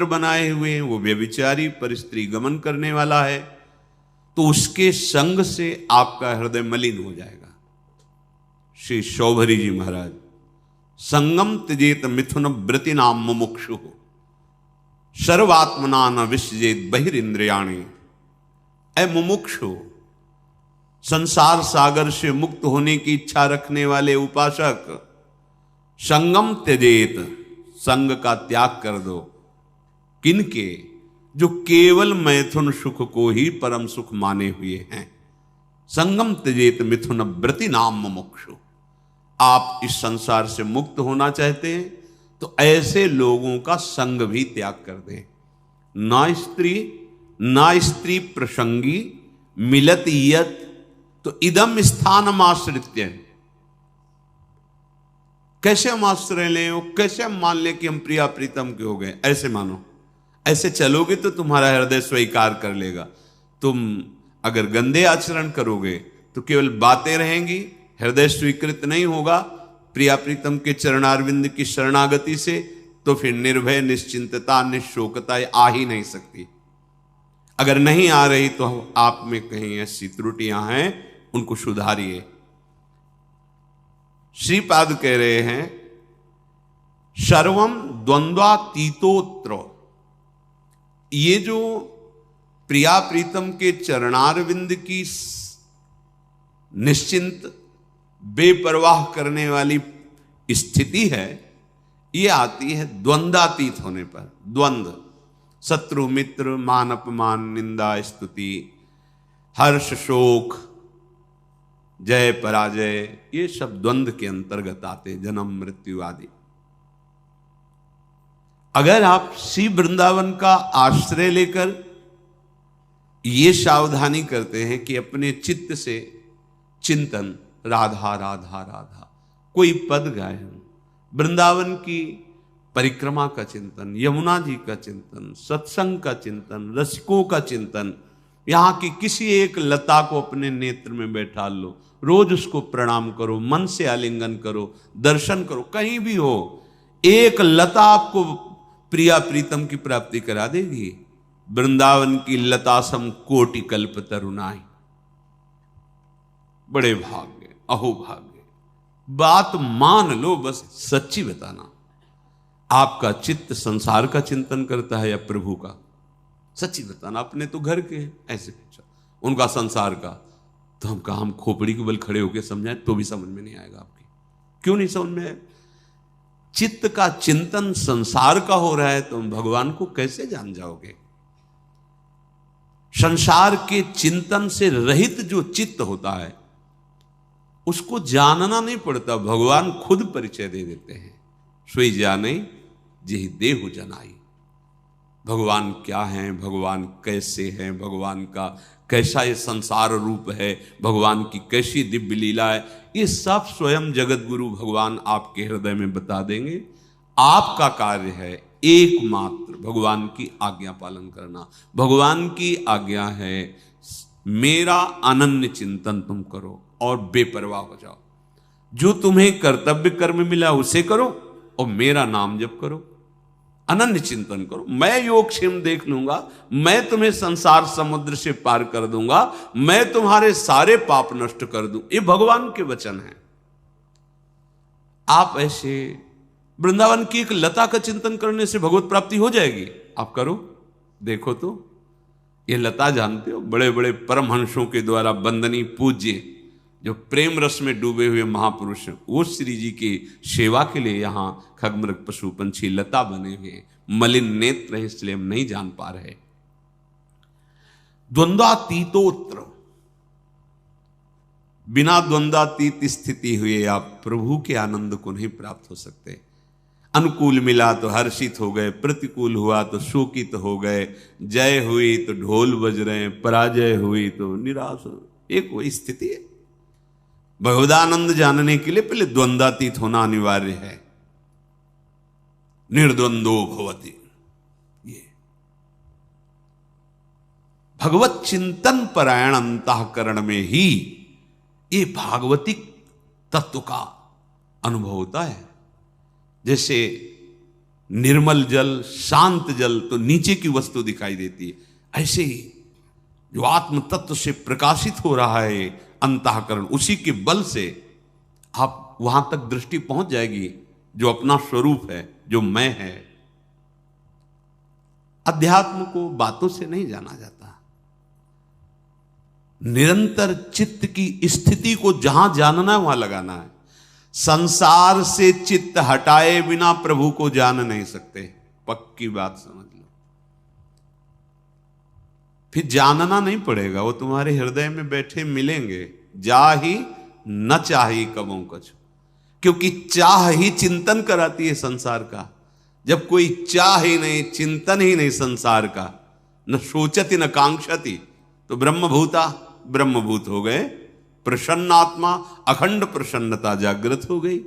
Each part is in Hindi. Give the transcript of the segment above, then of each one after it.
मित्र बनाए हुए हैं, वो व्यभिचारी परस्त्री गमन करने वाला है, तो उसके संग से आपका हृदय मलिन हो जाएगा। श्री शौभरी जी महाराज, संगम त्यजेत मिथुन व्रति नाम मुमुक्षु सर्वात्मना न विसजेत बहिरिंद्रियाणि। ऐ मुमुक्षु, संसार सागर से मुक्त होने की इच्छा रखने वाले उपासक, संगम त्यजेत, संग का त्याग कर दो। किनके? जो केवल मैथुन सुख को ही परम सुख माने हुए हैं। संगम त्यजेत मिथुन व्रति नाम मुमुक्षु। आप इस संसार से मुक्त होना चाहते हैं तो ऐसे लोगों का संग भी त्याग कर दें। ना स्त्री प्रसंगी मिलत यत, तो इदम स्थानमाश्रित्य। कैसे हम आश्रय लें, कैसे हम मान लें कि हम प्रिया प्रीतम के हो गए? ऐसे मानो, ऐसे चलोगे तो तुम्हारा हृदय स्वीकार कर लेगा। तुम अगर गंदे आचरण करोगे तो केवल बातें रहेंगी, हृदय स्वीकृत नहीं होगा प्रिया प्रीतम के चरणारविंद की शरणागति से, तो फिर निर्भय, निश्चिंतता, निशोकता आ ही नहीं सकती। अगर नहीं आ रही तो आप में कहीं ऐसी त्रुटियां हैं, उनको सुधारिए। श्रीपाद कह रहे हैं सर्वम द्वंद्वातीतोत्र। ये जो प्रिया प्रीतम के चरणारविंद की निश्चिंत बेपरवाह करने वाली स्थिति है, ये आती है द्वंद्वातीत होने पर। द्वंद्व, शत्रु मित्र, मान अपमान, निंदा स्तुति, हर्ष शोक, जय पराजय, ये सब द्वंद्व के अंतर्गत आते, जन्म मृत्यु आदि। अगर आप श्री वृंदावन का आश्रय लेकर ये सावधानी करते हैं कि अपने चित्त से चिंतन राधा राधा राधा, कोई पद गाए, वृंदावन की परिक्रमा का चिंतन, यमुना जी का चिंतन, सत्संग का चिंतन, रसिकों का चिंतन, यहां की किसी एक लता को अपने नेत्र में बैठा लो, रोज उसको प्रणाम करो, मन से आलिंगन करो, दर्शन करो, कहीं भी हो, एक लता आपको प्रिया प्रीतम की प्राप्ति करा देगी। वृंदावन की लता सम कोटि कल्प तरुणाई। बड़े भाग्य, अहो भाग्य। बात मान लो, बस सच्ची बताना, आपका चित्त संसार का चिंतन करता है या प्रभु का? सच्ची बताना। अपने तो घर के हैं, ऐसे उनका संसार का, तो हम कहा हम खोपड़ी के बल खड़े होकर समझाएं तो भी समझ में नहीं आएगा आपकी। क्यों नहीं समझ में आए? चित्त का चिंतन संसार का हो रहा है, तो हम भगवान को कैसे जान जाओगे? संसार के चिंतन से रहित जो चित्त होता है उसको जानना नहीं पड़ता, भगवान खुद परिचय दे देते हैं। सोई जाने जेहि देहु जनाई। भगवान क्या हैं, भगवान कैसे हैं, भगवान का कैसा ये संसार रूप है, भगवान की कैसी दिव्य लीला है, ये सब स्वयं जगत गुरु भगवान आपके हृदय में बता देंगे। आपका कार्य है एकमात्र भगवान की आज्ञा पालन करना। भगवान की आज्ञा है मेरा अनन्य चिंतन तुम करो और बेपरवाह हो जाओ। जो तुम्हें कर्तव्य कर्म मिला उसे करो और मेरा नाम जप करो, अनन्य चिंतन करो। मैं योगक्षेम देख लूंगा, मैं तुम्हें संसार समुद्र से पार कर दूंगा, मैं तुम्हारे सारे पाप नष्ट कर दूं। ये भगवान के वचन हैं। आप ऐसे वृंदावन की एक लता का चिंतन करने से भगवत प्राप्ति हो जाएगी। आप करो, देखो तो। ये लता जानते हो, बड़े बड़े परमहंसों के द्वारा वंदनीय पूज्य जो प्रेम रस में डूबे हुए महापुरुष, वो श्री जी की सेवा के लिए यहाँ खगमृग पशु पंछी लता बने हुए, मलिन नेत्र है इसलिए हम नहीं जान पा रहे। द्वंद्वातीतोत्र, बिना द्वंद्वातीत स्थिति हुए आप प्रभु के आनंद को नहीं प्राप्त हो सकते। अनुकूल मिला तो हर्षित हो गए, प्रतिकूल हुआ तो शोकित हो गए, जय हुई तो ढोल बज रहे हैं, पराजय हुई तो निराश। एक वही स्थिति है। भगवदानंद जानने के लिए पहले द्वंद्वातीत होना अनिवार्य है। निर्द्वंदो भवति, ये भगवत चिंतन परायण अंतःकरण में ही ये भागवतिक तत्व का अनुभव होता है। जैसे निर्मल जल, शांत जल तो नीचे की वस्तु दिखाई देती है। ऐसे ही जो आत्म तत्व से प्रकाशित हो रहा है अंतःकरण, उसी के बल से आप वहां तक दृष्टि पहुंच जाएगी जो अपना स्वरूप है, जो मैं है। अध्यात्म को बातों से नहीं जाना जाता, निरंतर चित्त की स्थिति को जहां जानना है वहां लगाना है। संसार से चित्त हटाए बिना प्रभु को जान नहीं सकते, पक्की बात समझ लो। फिर जानना नहीं पड़ेगा, वो तुम्हारे हृदय में बैठे मिलेंगे। जा ही न चाही कबों कछु, क्योंकि चाह ही चिंतन कराती है संसार का। जब कोई चाह ही नहीं, चिंतन ही नहीं संसार का, न सोचती न कांक्षती, तो ब्रह्मभूता ब्रह्मभूत हो गए। प्रसन्नात्मा, अखंड प्रसन्नता जागृत हो गई।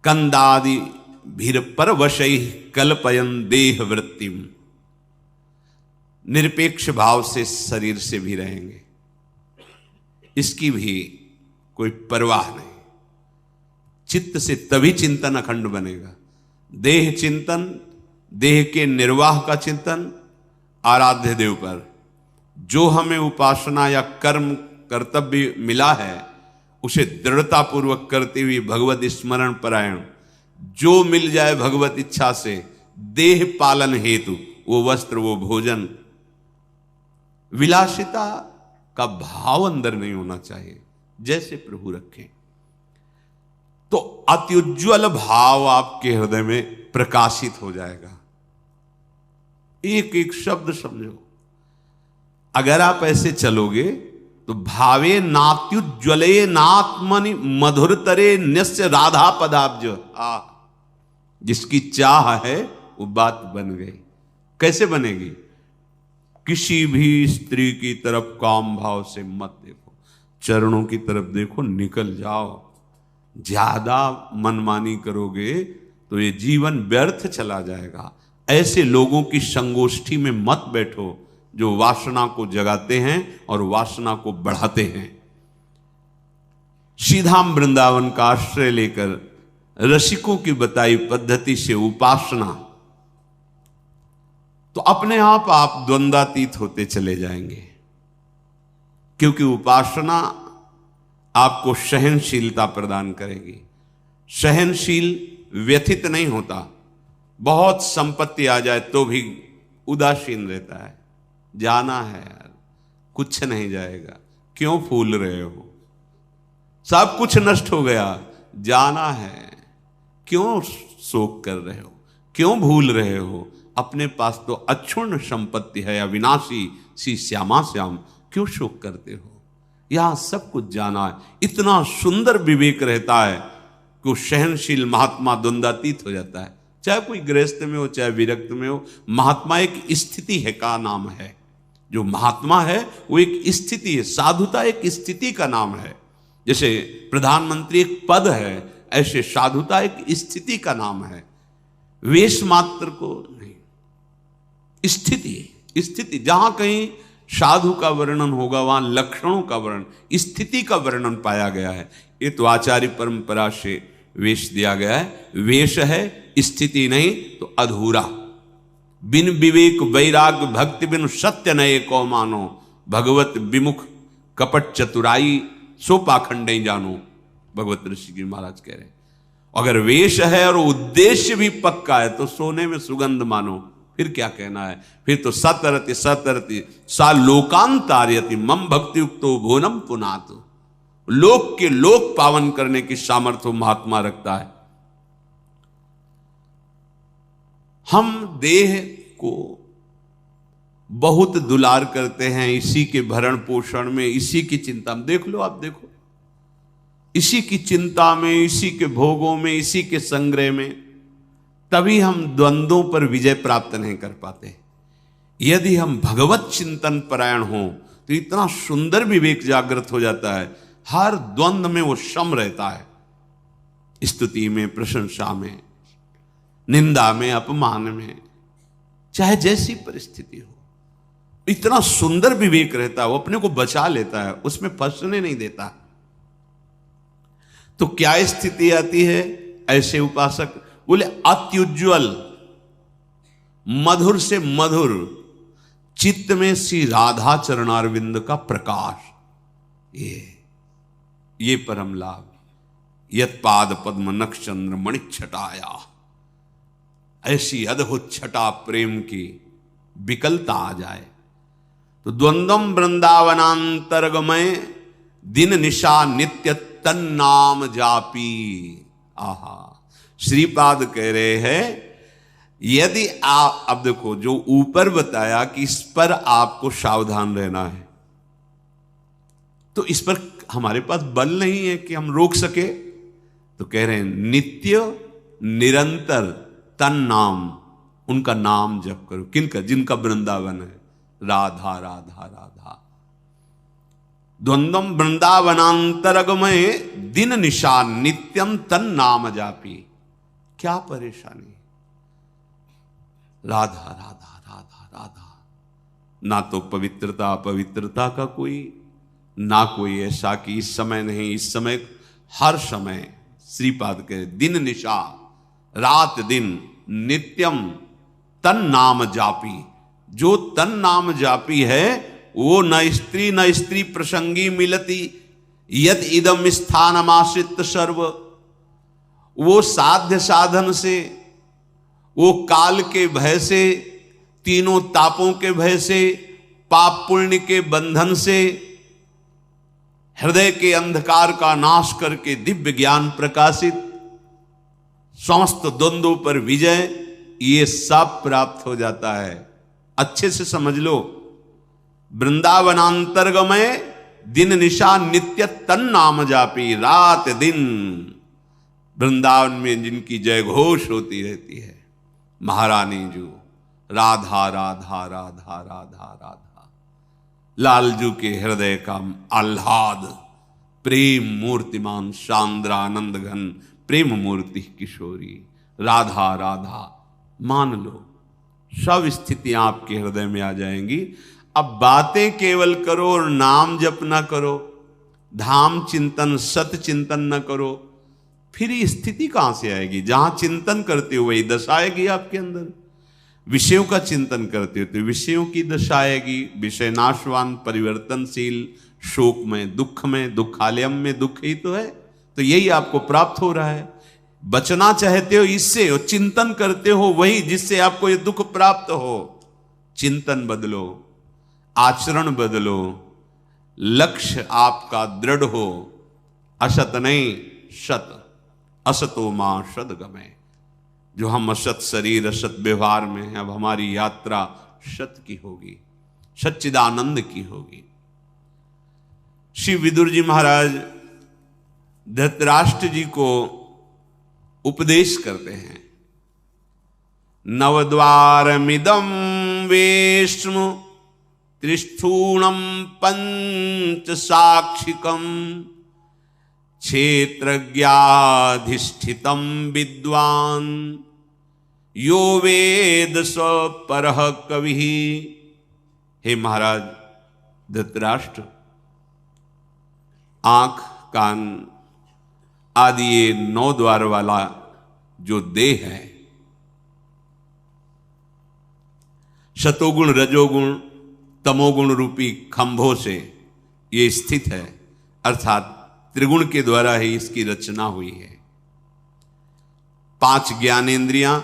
कंदादि भीर परवशै कल्पयन देह वृत्तिम, निरपेक्ष भाव से शरीर से भी रहेंगे, इसकी भी कोई परवाह नहीं। चित्त से तभी चिंतन अखंड बनेगा। देह चिंतन, देह के निर्वाह का चिंतन आराध्य देव पर, जो हमें उपासना या कर्म कर्तव्य मिला है उसे दृढ़ता पूर्वक करते हुए भगवत स्मरण परायण, जो मिल जाए भगवत इच्छा से, देह पालन हेतु, वो वस्त्र वो भोजन, विलासिता का भाव अंदर नहीं होना चाहिए, जैसे प्रभु रखें। तो अत्युज्वल भाव आपके हृदय में प्रकाशित हो जाएगा। एक एक शब्द समझो। अगर आप ऐसे चलोगे तो भावे नात्युज्वले नात्मनि मधुरतरे न्यस्य राधा पदाब्ज, जिसकी चाह है वो बात बन गई। कैसे बनेगी? किसी भी स्त्री की तरफ काम भाव से मत देखो, चरणों की तरफ देखो, निकल जाओ। ज्यादा मनमानी करोगे तो ये जीवन व्यर्थ चला जाएगा। ऐसे लोगों की संगोष्ठी में मत बैठो जो वासना को जगाते हैं और वासना को बढ़ाते हैं। सीधा वृंदावन का आश्रय लेकर रसिकों की बताई पद्धति से उपासना, तो अपने आप द्वंद्वातीत होते चले जाएंगे। क्योंकि उपासना आपको सहनशीलता प्रदान करेगी। सहनशील व्यथित नहीं होता, बहुत संपत्ति आ जाए तो भी उदासीन रहता है। जाना है यार, कुछ नहीं जाएगा, क्यों फूल रहे हो? सब कुछ नष्ट हो गया, जाना है, क्यों शोक कर रहे हो? क्यों भूल रहे हो? अपने पास तो अक्षुण्ण संपत्ति है, अविनाशी सी श्यामा श्याम, क्यों शोक करते हो? यहां सब कुछ जाना है। इतना सुंदर विवेक रहता है कि सहनशील महात्मा द्वंद्वातीत हो जाता है। चाहे कोई गृहस्थ में हो चाहे विरक्त में हो, महात्मा एक स्थिति है का नाम है। जो महात्मा है वो एक स्थिति है, साधुता एक स्थिति का नाम है। जैसे प्रधानमंत्री एक पद है, ऐसे साधुता एक स्थिति का नाम है। वेश मात्र को नहीं, स्थिति जहां कहीं साधु का वर्णन होगा वहां लक्षणों का वर्णन, स्थिति का वर्णन पाया गया है। ये तो आचार्य परंपरा से वेश दिया गया है। वेश है, स्थिति नहीं तो अधूरा। बिन विवेक वैराग्य भक्ति बिन सत्य नये को मानो, भगवत विमुख कपट चतुराई सो पाखंडे जानो, भगवत ऋषि जी महाराज कह रहे हैं। अगर वेश है और उद्देश्य भी पक्का है तो सोने में सुगंध मानो, फिर क्या कहना है? फिर तो सतरति सतरति सा लोकांतार्यति मम भक्ति युक्तो भुवनम पुनातु, लोक के लोक पावन करने की सामर्थ्य महात्मा रखता है। हम देह को बहुत दुलार करते हैं, इसी के भरण पोषण में, इसी की चिंता में। देख लो, आप देखो, इसी की चिंता में, इसी के भोगों में, इसी के संग्रह में, तभी हम द्वंद्वों पर विजय प्राप्त नहीं कर पाते। यदि हम भगवत चिंतन परायण हों तो इतना सुंदर विवेक जागृत हो जाता है। हर द्वंद्व में वो सम रहता है, स्तुति में, प्रशंसा में, निंदा में, अपमान में, चाहे जैसी परिस्थिति हो, इतना सुंदर विवेक रहता है। वो अपने को बचा लेता है, उसमें फंसने नहीं देता। तो क्या स्थिति आती है? ऐसे उपासक बोले अत्युज्वल, मधुर से मधुर चित्त में श्री राधा चरणारविंद का प्रकाश, ये परम लाभ। यत पाद पद्म नक्षचंद्र मणिच्छटाया, ऐसी अद्भुत छटा प्रेम की विकलता आ जाए तो द्वंद्वम वृंदावनांतर्गमय दिन निशा नित्य तन्नाम जापी। आहा, श्रीपाद कह रहे हैं यदि आप, अब देखो जो ऊपर बताया कि इस पर आपको सावधान रहना है, तो इस पर हमारे पास बल नहीं है कि हम रोक सके, तो कह रहे हैं नित्य निरंतर तन नाम, उनका नाम जप करो। किनका? जिनका वृंदावन है, राधा राधा राधा। द्वंद्वम वृंदावनांतरगमय दिन निशा नित्यम तन नाम जापी। क्या परेशानी, राधा राधा राधा राधा। ना तो पवित्रता अपवित्रता का कोई, ना कोई ऐसा कि इस समय नहीं, इस समय हर समय श्रीपाद के दिन निशा, रात दिन नित्यम तन नाम जापी। जो तन नाम जापी है वो न स्त्री प्रसंगी मिलती, यद इदम स्थानमाश्रित सर्व। वो साध्य साधन से, वो काल के भय से, तीनों तापों के भय से, पाप पुण्य के बंधन से, हृदय के अंधकार का नाश करके दिव्य ज्ञान प्रकाशित, समस्त द्वंद्वों पर विजय, ये सब प्राप्त हो जाता है। अच्छे से समझ लो, वृंदावनांतर्गमय दिन निशा नित्य तन नाम जापी। रात दिन वृंदावन में जिनकी जय घोष होती रहती है, महारानी जो राधा राधा राधा राधा राधा। लालजू के हृदय का आह्लाद, प्रेम मूर्तिमान शांद्रानंद घन प्रेम मूर्ति किशोरी, राधा राधा। मान लो सब स्थितियां आपके हृदय में आ जाएंगी। अब बातें केवल करो और नाम जप ना करो, धाम चिंतन सत चिंतन न करो, फिर ये स्थिति कहां से आएगी? जहां चिंतन करते हो वही दशा आएगी आपके अंदर। विषयों का चिंतन करते हो तो विषयों की दशा आएगी। विषय नाशवान, परिवर्तनशील, शोक में, दुख में, दुखालयम में दुख ही तो है। तो यही आपको प्राप्त हो रहा है। बचना चाहते हो इससे, और चिंतन करते हो वही जिससे आपको ये दुख प्राप्त हो। चिंतन बदलो, आचरण बदलो, लक्ष्य आपका दृढ़ हो। असत नहीं सत, असतो मां सदगमय। जो हम असत शरीर असत व्यवहार में हैं, अब हमारी यात्रा सत की होगी, सच्चिदानंद की होगी। श्री विदुर जी महाराज धृतराष्ट्र जी को उपदेश करते हैं। नवद्वारमिदं वेश्म त्रिस्थूणम पंच साक्षिकम क्षेत्रज्ञाधिष्ठितम विद्वान यो वेद स परः कवि। हे महाराज धृतराष्ट्र, आंख कान आदि ये 9 द्वार वाला जो देह है, शतोगुण रजोगुण तमोगुण रूपी खंभों से ये स्थित है, अर्थात त्रिगुण के द्वारा ही इसकी रचना हुई है। 5 ज्ञानेंद्रियां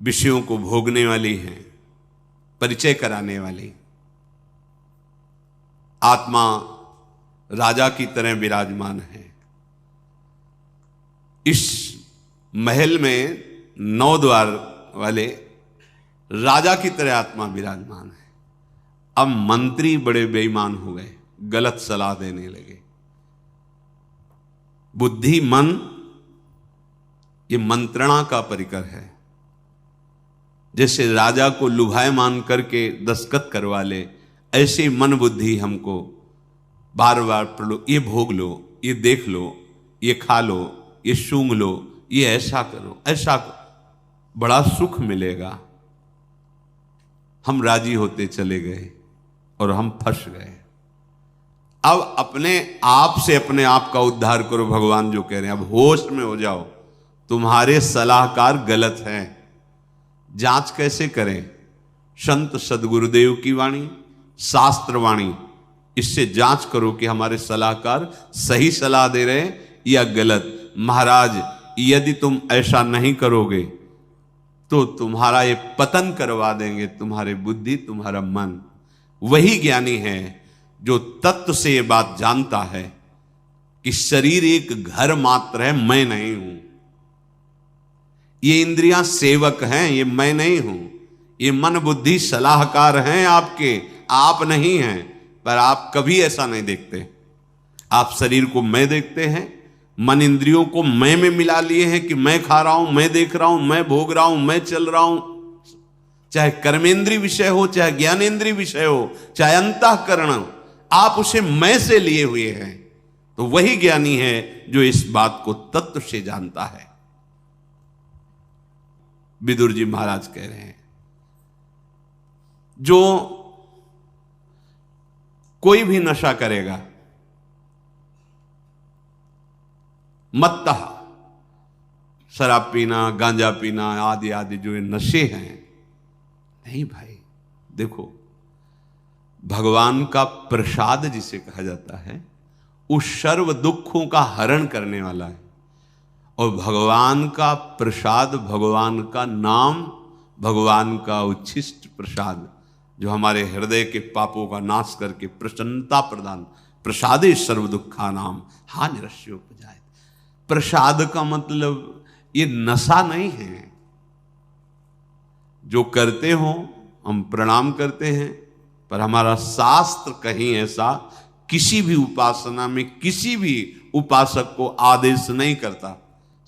विषयों को भोगने वाली हैं, परिचय कराने वाली। आत्मा राजा की तरह विराजमान है। इस महल में 9 द्वार वाले राजा की तरह आत्मा विराजमान है। अब मंत्री बड़े बेईमान हो गए, गलत सलाह देने लगे। बुद्धि मन ये मंत्रणा का परिकर है। जैसे राजा को लुभायमान करके दस्तखत करवा ले, ऐसे मन बुद्धि हमको बार बार पढ़ो, ये भोग लो, ये देख लो, ये खा लो, ये सूंघ लो, ये ऐसा करो, ऐसा करो, बड़ा सुख मिलेगा। हम राजी होते चले गए और हम फंस गए। अब अपने आप से अपने आप का उद्धार करो, भगवान जो कह रहे हैं। अब होश में हो जाओ, तुम्हारे सलाहकार गलत हैं। जांच कैसे करें? संत सदगुरुदेव की वाणी, शास्त्र वाणी, इससे जांच करो कि हमारे सलाहकार सही सलाह दे रहे हैं या गलत। महाराज, यदि तुम ऐसा नहीं करोगे तो तुम्हारा ये पतन करवा देंगे, तुम्हारे बुद्धि, तुम्हारा मन। वही ज्ञानी है जो तत्व से ये बात जानता है कि शरीर एक घर मात्र है, मैं नहीं हूं। ये इंद्रियां सेवक हैं, ये मैं नहीं हूं। ये मन बुद्धि सलाहकार हैं आपके, आप नहीं हैं। पर आप कभी ऐसा नहीं देखते। आप शरीर को मैं देखते हैं, मन इंद्रियों को मैं में मिला लिए हैं कि मैं खा रहा हूं, मैं देख रहा हूं, मैं भोग रहा हूं, मैं चल रहा हूं। चाहे कर्मेंद्रीय विषय हो, चाहे ज्ञानेंद्रीय विषय हो, चाहे अंतःकरण, आप उसे मैं से लिए हुए हैं। तो वही ज्ञानी है जो इस बात को तत्व से जानता है। विदुर जी महाराज कह रहे हैं, जो कोई भी नशा करेगा, मत्तः, शराब पीना, गांजा पीना आदि आदि जो ये नशे हैं, नहीं भाई, देखो भगवान का प्रसाद जिसे कहा जाता है, उस सर्व दुखों का हरण करने वाला है। और भगवान का प्रसाद, भगवान का नाम, भगवान का उच्छिष्ट प्रसाद, जो हमारे हृदय के पापों का नाश करके प्रसन्नता प्रदान, प्रसादे सर्व दुखा नाम हा निरस्योपजायते। प्रसाद का मतलब ये नशा नहीं है। जो करते हो हम प्रणाम करते हैं, पर हमारा शास्त्र कहीं ऐसा किसी भी उपासना में किसी भी उपासक को आदेश नहीं करता।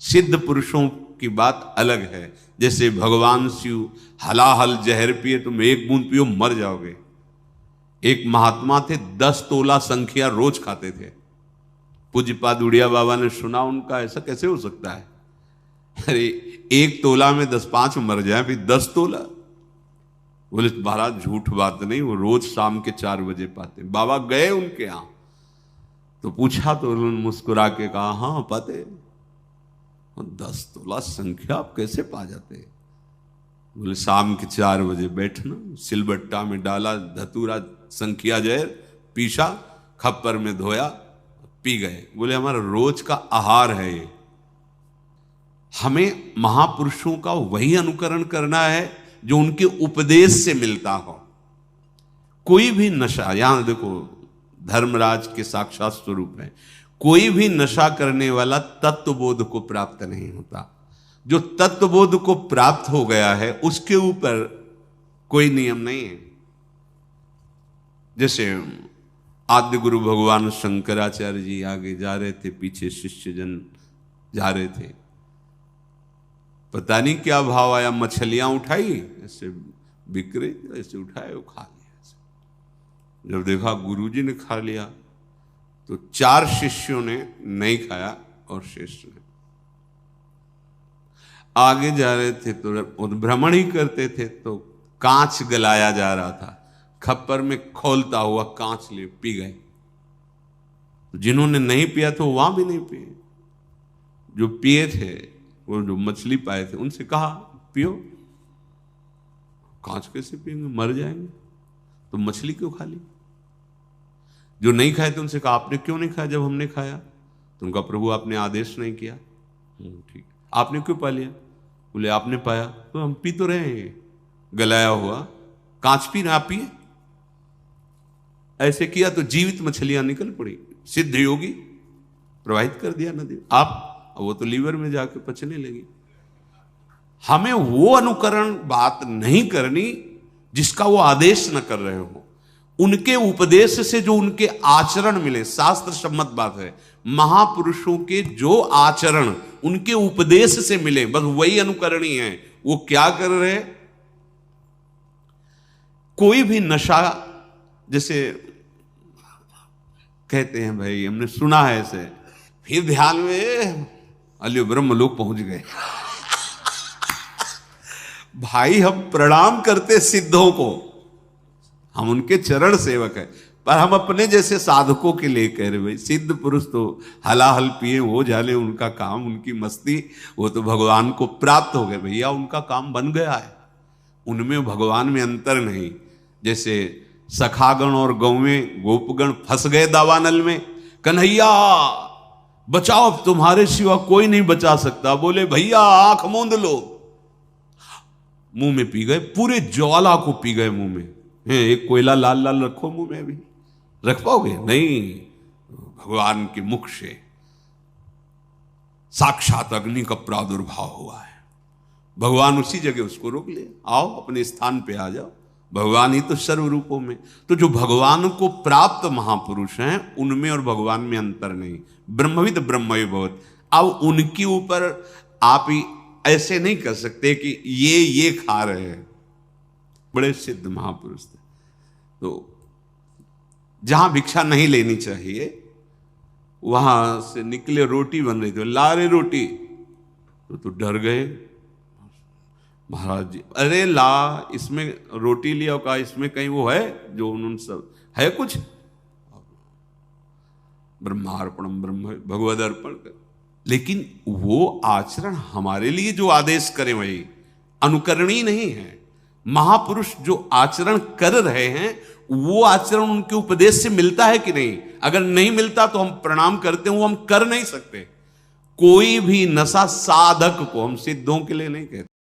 सिद्ध पुरुषों की बात अलग है। जैसे भगवान शिव हलाहल जहर पिए, तुम एक बूंद पियो मर जाओगे। एक महात्मा थे, 10 तोला संख्या रोज खाते थे। पूज्यपाद उड़िया बाबा ने सुना उनका, ऐसा कैसे हो सकता है? अरे 1 तोला में 10-5 मर जाए, फिर 10 तोला। बोले महाराज झूठ बात नहीं, वो रोज शाम के 4 बजे पाते। बाबा गए उनके यहां तो पूछा, तो उन्होंने मुस्कुरा के कहा, हाँ पाते। 10 तोला संख्या आप कैसे पा जाते? बोले शाम के 4 बजे बैठना, सिलबट्टा में डाला धतूरा संख्या जहर, पीसा, खप्पर में धोया, पी गए। बोले हमारा रोज का आहार है ये। हमें महापुरुषों का वही अनुकरण करना है जो उनके उपदेश से मिलता हो। कोई भी नशा, यहां देखो धर्मराज के साक्षात स्वरूप है, कोई भी नशा करने वाला तत्वबोध को प्राप्त नहीं होता। जो तत्वबोध को प्राप्त हो गया है उसके ऊपर कोई नियम नहीं है। जैसे आद्य गुरु भगवान शंकराचार्य जी आगे जा रहे थे, पीछे शिष्यजन जा रहे थे। पता नहीं क्या भाव आया, मछलियां उठाई, ऐसे बिक्रे, ऐसे उठाए, वो खा लिया। जब देखा गुरुजी ने खा लिया तो 4 शिष्यों ने नहीं खाया और शेष ने। आगे जा रहे थे तो भ्रमण ही करते थे, तो कांच गलाया जा रहा था, खप्पर में खोलता हुआ कांच ले पी गए। जिन्होंने नहीं पिया था वहां भी नहीं पिए। जो पिए थे, वो जो मछली पाए थे, उनसे कहा पियो। कांच कैसे पिएंगे, मर जाएंगे, तो मछली क्यों खा ली? जो नहीं खाए थे उनसे कहा आपने क्यों नहीं खाया जब हमने खाया? तो उनका प्रभु आपने आदेश नहीं किया। ठीक, आपने क्यों पा लिया? बोले आपने पाया तो हम पी तो रहे हैं, गलाया हुआ कांच पी ना, आप पिए। ऐसे किया तो जीवित मछलियां निकल पड़ी, सिद्ध योगी प्रवाहित कर दिया नदी। आप, वो तो लीवर में जाके पचने लगी। हमें वो अनुकरण बात नहीं करनी जिसका वो आदेश न कर रहे हो। उनके उपदेश से जो उनके आचरण मिले, शास्त्र सम्मत बात है। महापुरुषों के जो आचरण उनके उपदेश से मिले, बस वही अनुकरणी है। वो क्या कर रहे? कोई भी नशा, जैसे कहते हैं भाई, हमने सुना है ऐसे, फिर ध्यान में अलियो ब्रह्म लोग पहुंच गए। भाई हम प्रणाम करते सिद्धों को, हम उनके चरण सेवक हैं, पर हम अपने जैसे साधकों के लिए कह रहे भाई, सिद्ध पुरुष तो हलाहल पिए वो जाने उनका काम, उनकी मस्ती, वो तो भगवान को प्राप्त हो गए भैया, उनका काम बन गया है, उनमें भगवान में अंतर नहीं। जैसे सखागण और गौवें गोपगण फंस गए दावानल में, कन्हैया बचाओ, तुम्हारे सिवा कोई नहीं बचा सकता। बोले भैया आंख मूंद लो, मुंह में पी गए, पूरे ज्वाला को पी गए मुंह में। एक कोयला लाल लाल रखो मुंह में, अभी रख पाओगे? नहीं, भगवान के मुख से साक्षात अग्नि का प्रादुर्भाव हुआ है। भगवान उसी जगह उसको रोक ले, आओ अपने स्थान पे आ जाओ, भगवान ही तो सर्व रूपों में। तो जो भगवान को प्राप्त महापुरुष हैं उनमें और भगवान में अंतर नहीं, ब्रह्मविद ब्रह्मविभूत। अब उनके ऊपर आप ही ऐसे नहीं कर सकते कि ये खा रहे हैं, बड़े सिद्ध महापुरुष थे। तो जहां भिक्षा नहीं लेनी चाहिए वहां से निकले, रोटी बन रही थी, ला रहे रोटी, तो डर गए महाराज जी, अरे ला, इसमें रोटी लिया, कहा इसमें कहीं वो है जो उन्होंने सब है कुछ, ब्रह्मार्पणम ब्रह्म भगवद अर्पण कर। लेकिन वो आचरण हमारे लिए जो आदेश करें वही अनुकरणीय नहीं है। महापुरुष जो आचरण कर रहे हैं वो आचरण उनके उपदेश से मिलता है कि नहीं? अगर नहीं मिलता तो हम प्रणाम करते हैं, वो हम कर नहीं सकते। कोई भी नशा साधक को, हम सिद्धों के लिए नहीं कहते।